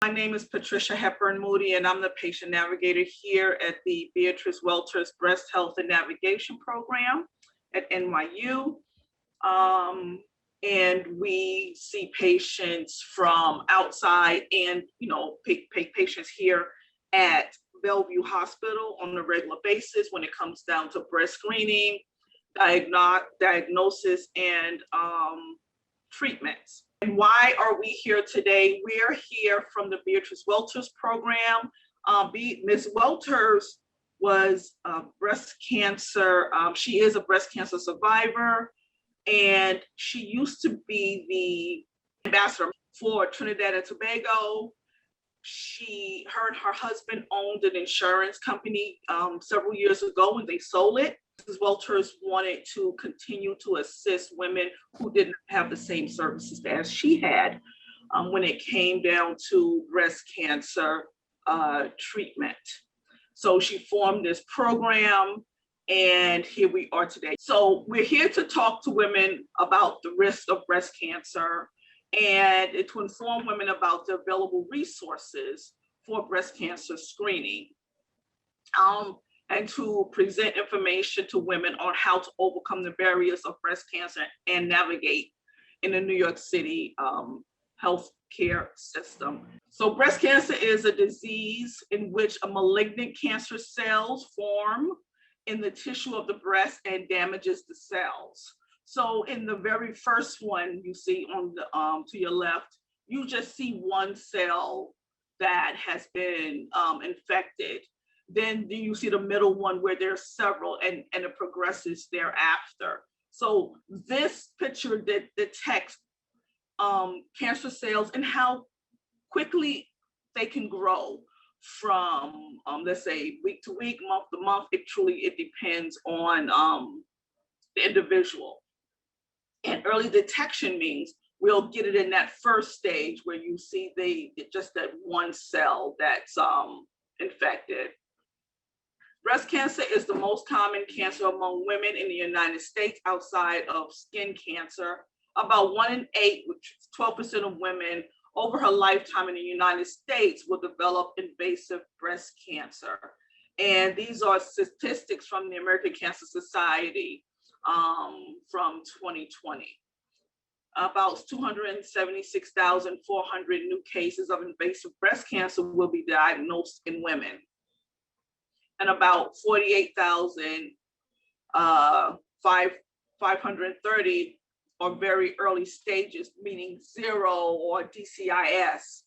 My name is Patricia Hepburn-Moody, and I'm the Patient Navigator here at the Beatrice Welters Breast Health and Navigation Program at NYU. And we see patients from outside and, patients here at Bellevue Hospital on a regular basis when it comes down to breast screening, diagnosis, and treatments. And why are we here today? We're here from the Beatrice Welters program. Ms. Welters was breast cancer. She is a breast cancer survivor, and she used to be the ambassador for Trinidad and Tobago. Her and her husband owned an insurance company several years ago, and they sold it. Mrs. Welters wanted to continue to assist women who didn't have the same services as she had when it came down to breast cancer treatment. So she formed this program, and here we are today. So we're here to talk to women about the risk of breast cancer and to inform women about the available resources for breast cancer screening, and to present information to women on how to overcome the barriers of breast cancer and navigate in the New York City healthcare system. So breast cancer is a disease in which a malignant cancer cells form in the tissue of the breast and damages the cells. So in the very first one you see on the to your left, you just see one cell that has been infected. Then you see the middle one where there's several, and it progresses thereafter. So this picture detects cancer cells and how quickly they can grow from, let's say, week to week, month to month. It depends on the individual. And early detection means we'll get it in that first stage where you see just that one cell that's infected. Breast cancer is the most common cancer among women in the United States outside of skin cancer. About 1 in 8, which is 12% of women over her lifetime in the United States will develop invasive breast cancer. And these are statistics from the American Cancer Society from 2020. About 276,400 new cases of invasive breast cancer will be diagnosed in women. And about 48,530 are very early stages, meaning 0 or DCIS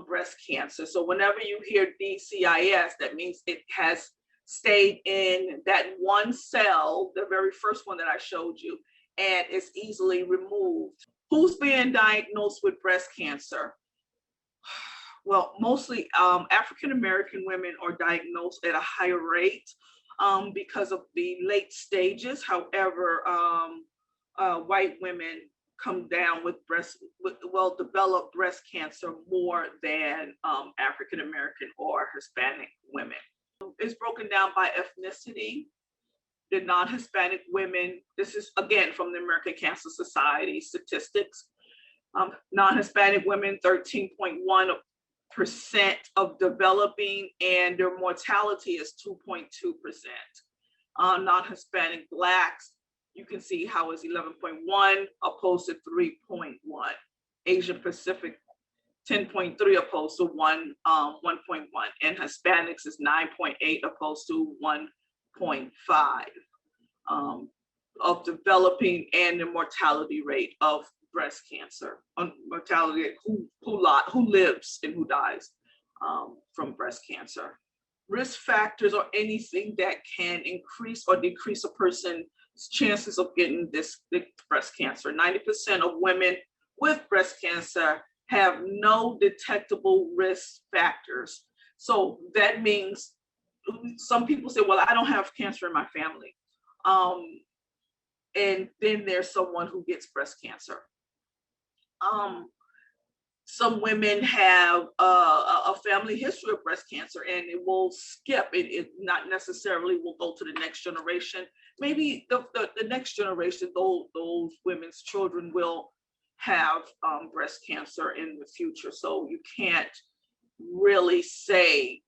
breast cancer. So whenever you hear DCIS, that means it has stayed in that one cell, the very first one that I showed you, and it's easily removed. Who's being diagnosed with breast cancer? Well, mostly African-American women are diagnosed at a higher rate because of the late stages. However, white women come down with develop breast cancer more than African-American or Hispanic women. It's broken down by ethnicity. The non-Hispanic women, this is again from the American Cancer Society statistics. Non-Hispanic women, 13.1% of developing, and their mortality is 2.2%. Non-Hispanic Blacks, you can see how it's 11.1 opposed to 3.1. Asian Pacific, 10.3 opposed to 1.1. And Hispanics is 9.8 opposed to 1.5 of developing, and the mortality rate of breast cancer, mortality, who lives and who dies from breast cancer. Risk factors are anything that can increase or decrease a person's chances of getting this breast cancer. 90% of women with breast cancer have no detectable risk factors. So that means some people say, well, I don't have cancer in my family. And then there's someone who gets breast cancer. Some women have a family history of breast cancer, and it will skip. It not necessarily will go to the next generation. Maybe the next generation, those women's children will have breast cancer in the future. So you can't really say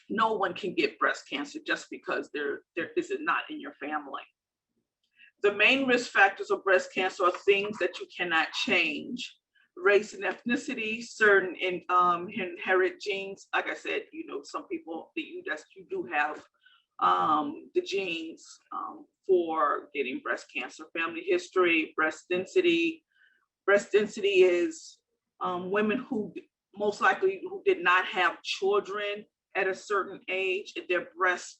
no one can get breast cancer just because there is it not in your family. The main risk factors of breast cancer are things that you cannot change: race and ethnicity, certain inherited genes. Like I said, some people you do have the genes for getting breast cancer. Family history, breast density. Breast density is women who most likely who did not have children at a certain age, and their breasts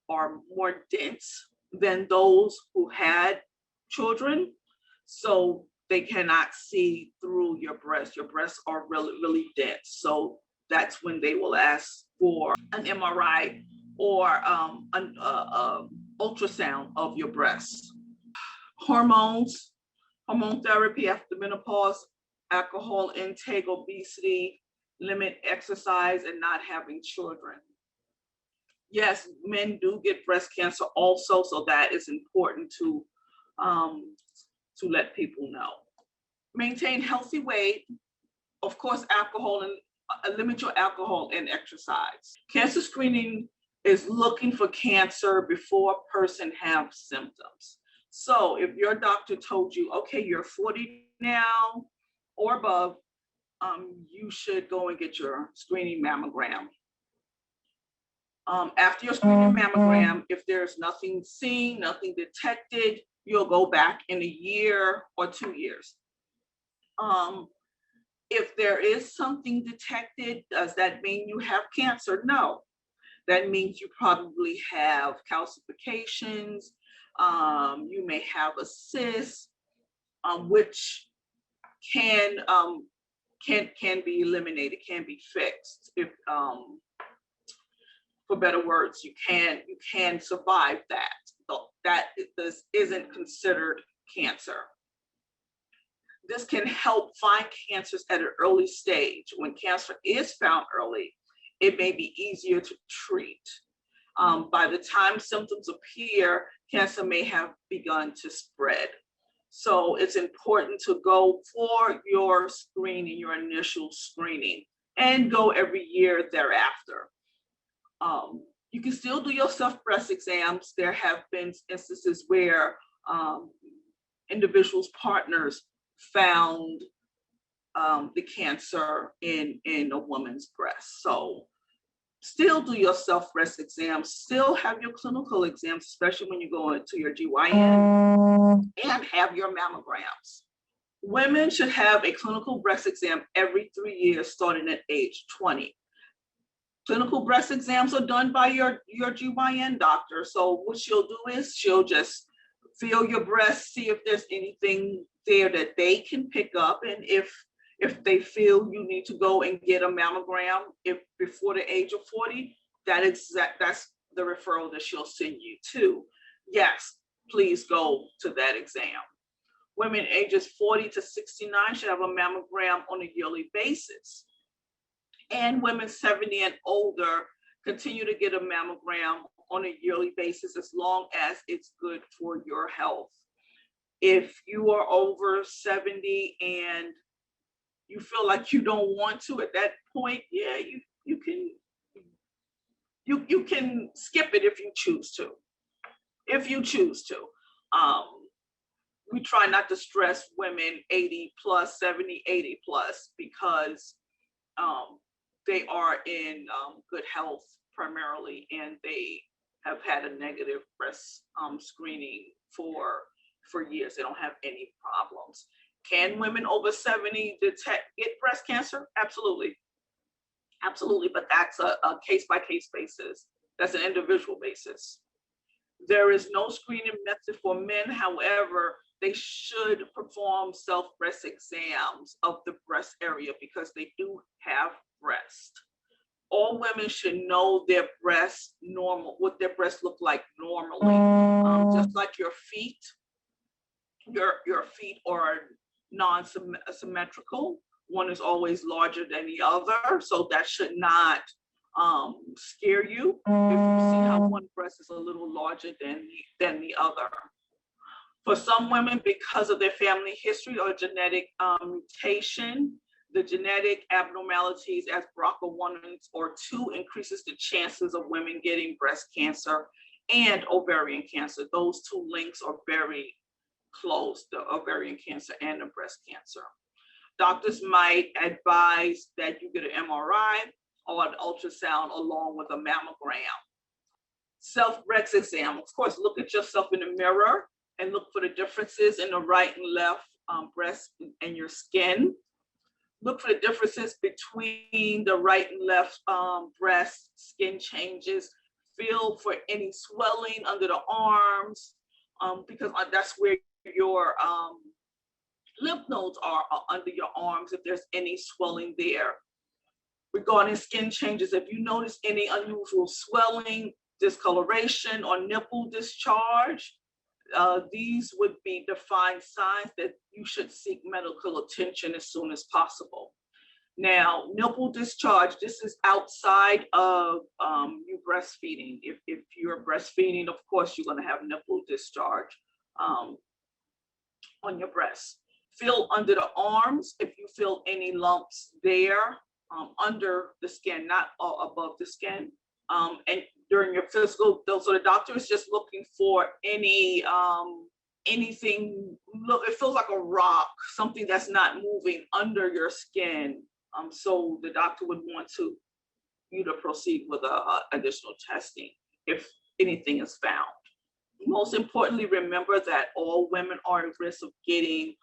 are more dense than those who had children. So they cannot see through your breasts. Your breasts are really, really dense. So that's when they will ask for an MRI or an ultrasound of your breasts. Hormones, hormone therapy after menopause, alcohol intake, obesity, limit exercise, and not having children. Yes, men do get breast cancer also, so that is important to let people know. Maintain healthy weight. Of course, alcohol and limit your alcohol and exercise. Cancer screening is looking for cancer before a person have symptoms. So if your doctor told you, okay, you're 40 now or above, you should go and get your screening mammogram. After your screening mammogram, if there's nothing seen, nothing detected, you'll go back in a year or 2 years. If there is something detected, does that mean you have cancer? No. That means you probably have calcifications. You may have a cyst, which can be eliminated, can be fixed. If for better words, you can survive that. So that isn't considered cancer. This can help find cancers at an early stage. When cancer is found early, it may be easier to treat. By the time symptoms appear, cancer may have begun to spread. So it's important to go for your screening, your initial screening, and go every year thereafter. You can still do your self-breast exams. There have been instances where individuals' partners found the cancer in a woman's breast. So still do your self-breast exams, still have your clinical exams, especially when you go into your GYN, and have your mammograms. Women should have a clinical breast exam every 3 years, starting at age 20. Clinical breast exams are done by your GYN doctor. So what she'll do is she'll just feel your breast, see if there's anything there that they can pick up, and if they feel you need to go and get a mammogram before the age of 40, that's the referral that she'll send you to. Yes, please go to that exam. Women ages 40 to 69 should have a mammogram on a yearly basis. And women 70 and older continue to get a mammogram on a yearly basis as long as it's good for your health. If you are over 70 and you feel like you don't want to at that point, yeah, you can skip it if you choose to. We try not to stress women 80 plus, 70, 80 plus, because they are in good health primarily, and they have had a negative breast screening for years. They don't have any problems. Can women over 70 get breast cancer? Absolutely. Absolutely, but that's a case-by-case basis. That's an individual basis. There is no screening method for men. However, they should perform self-breast exams of the breast area because they do have breast. All women should know their breasts what their breasts look like normally. Just like your feet, your feet are non-symmetrical. One is always larger than the other, so that should not scare you if you see how one breast is a little larger than the other. For some women, because of their family history or genetic mutation, The genetic abnormalities as BRCA1 or 2 increases the chances of women getting breast cancer and ovarian cancer. Those two links are very close, the ovarian cancer and the breast cancer. Doctors might advise that you get an MRI or an ultrasound along with a mammogram. Self-breast exam, of course, look at yourself in the mirror and look for the differences in the right and left breast and your skin. Look for the differences between the right and left breast skin changes. Feel for any swelling under the arms, because that's where your lymph nodes are under your arms, if there's any swelling there. Regarding skin changes, if you notice any unusual swelling, discoloration, or nipple discharge, these would be defined signs that you should seek medical attention as soon as possible. Now, nipple discharge, this is outside of you breastfeeding. If you're breastfeeding, of course, you're going to have nipple discharge on your breast. Feel under the arms if you feel any lumps there under the skin, not above the skin. And during your physical, so the doctor is just looking for any anything. Look, it feels like a rock, something that's not moving under your skin. So the doctor would want you to proceed with additional testing if anything is found. Most importantly, remember that all women are at risk of getting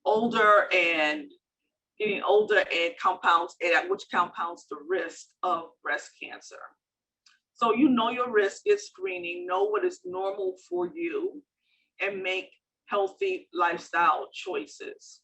older and compounds, which compounds the risk of breast cancer. So you know your risk is screening, know what is normal for you, and make healthy lifestyle choices.